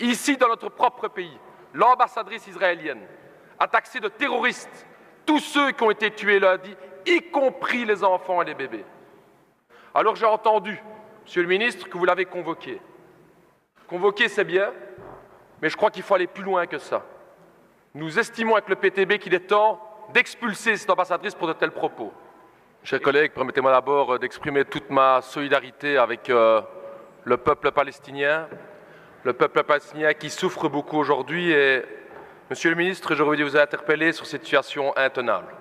Ici, dans notre propre pays, l'ambassadrice israélienne a taxé de terroristes tous ceux qui ont été tués lundi, y compris les enfants et les bébés. Alors j'ai entendu, Monsieur le ministre, que vous l'avez convoqué. Convoquer, c'est bien, mais je crois qu'il faut aller plus loin que ça. Nous estimons avec le PTB qu'il est temps d'expulser cette ambassadrice pour de tels propos. Chers collègues, permettez-moi d'abord d'exprimer toute ma solidarité avec le peuple palestinien qui souffre beaucoup aujourd'hui. Et, Monsieur le ministre, j'aurais voulu vous interpeller sur cette situation intenable.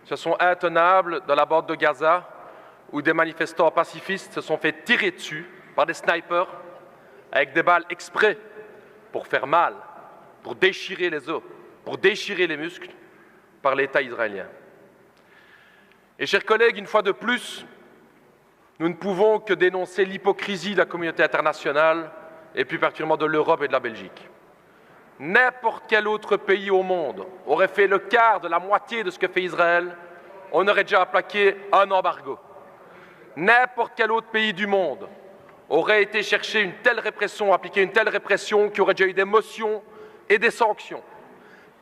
Situation intenable dans la bande de Gaza, où des manifestants pacifistes se sont fait tirer dessus par des snipers avec des balles exprès pour faire mal, pour déchirer les os, pour déchirer les muscles par l'État israélien. Et chers collègues, une fois de plus, nous ne pouvons que dénoncer l'hypocrisie de la communauté internationale et plus particulièrement de l'Europe et de la Belgique. N'importe quel autre pays au monde aurait fait le quart de la moitié de ce que fait Israël, on aurait déjà appliqué un embargo. N'importe quel autre pays du monde aurait été chercher une telle répression, appliquer une telle répression, qui aurait déjà eu des motions et des sanctions.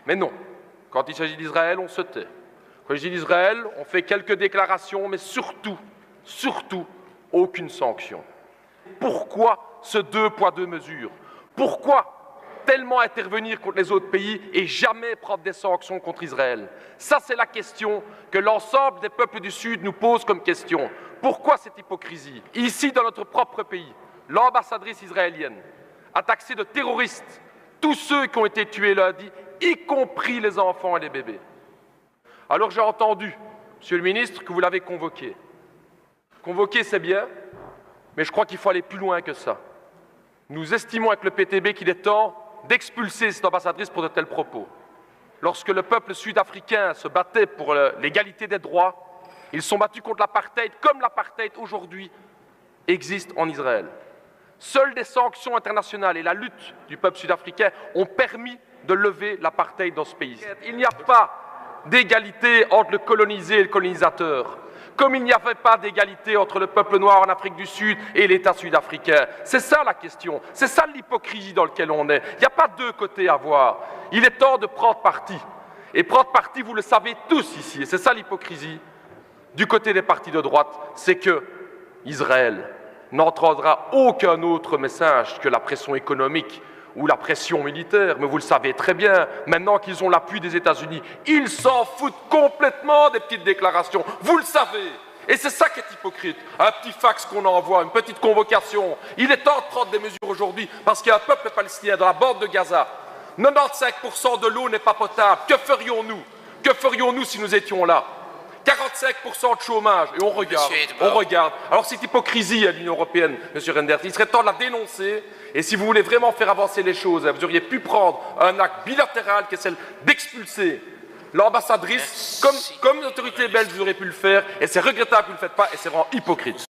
Mais non, quand il s'agit d'Israël, on se tait. Quand il s'agit d'Israël, on fait quelques déclarations, mais surtout, aucune sanction. Pourquoi ce deux poids, deux mesures? Pourquoi tellement intervenir contre les autres pays et jamais prendre des sanctions contre Israël? Ça, c'est la question que l'ensemble des peuples du Sud nous pose comme question. Pourquoi cette hypocrisie? Ici, dans notre propre pays, l'ambassadrice israélienne a taxé de terroristes tous ceux qui ont été tués lundi, y compris les enfants et les bébés. Alors j'ai entendu, Monsieur le ministre, que vous l'avez convoqué. Convoquer, c'est bien, mais je crois qu'il faut aller plus loin que ça. Nous estimons avec le PTB qu'il est temps d'expulser cette ambassadrice pour de tels propos. Lorsque le peuple sud-africain se battait pour l'égalité des droits, ils sont battus contre l'apartheid, comme l'apartheid aujourd'hui existe en Israël. Seules des sanctions internationales et la lutte du peuple sud-africain ont permis de lever l'apartheid dans ce pays. Il n'y a pas d'égalité entre le colonisé et le colonisateur, comme il n'y avait pas d'égalité entre le peuple noir en Afrique du Sud et l'État sud-africain. C'est ça la question, c'est ça l'hypocrisie dans laquelle on est. Il n'y a pas deux côtés à voir. Il est temps de prendre parti. Et prendre parti, vous le savez tous ici, et c'est ça l'hypocrisie. Du côté des partis de droite, c'est que Israël n'entendra aucun autre message que la pression économique ou la pression militaire, mais vous le savez très bien, maintenant qu'ils ont l'appui des États-Unis, ils s'en foutent complètement des petites déclarations, vous le savez. Et c'est ça qui est hypocrite, un petit fax qu'on envoie, une petite convocation. Il est temps de prendre des mesures aujourd'hui, parce qu'il y a un peuple palestinien dans la bande de Gaza. 95% de l'eau n'est pas potable. Que ferions-nous? Que ferions-nous si nous étions là? 45% de chômage, et on regarde. Alors cette hypocrisie à l'Union européenne, M. Reynders, il serait temps de la dénoncer, et si vous voulez vraiment faire avancer les choses, vous auriez pu prendre un acte bilatéral qui est celle d'expulser l'ambassadrice, comme l'autorité belge vous auriez pu le faire, et c'est regrettable que vous ne le faites pas, et c'est vraiment hypocrite.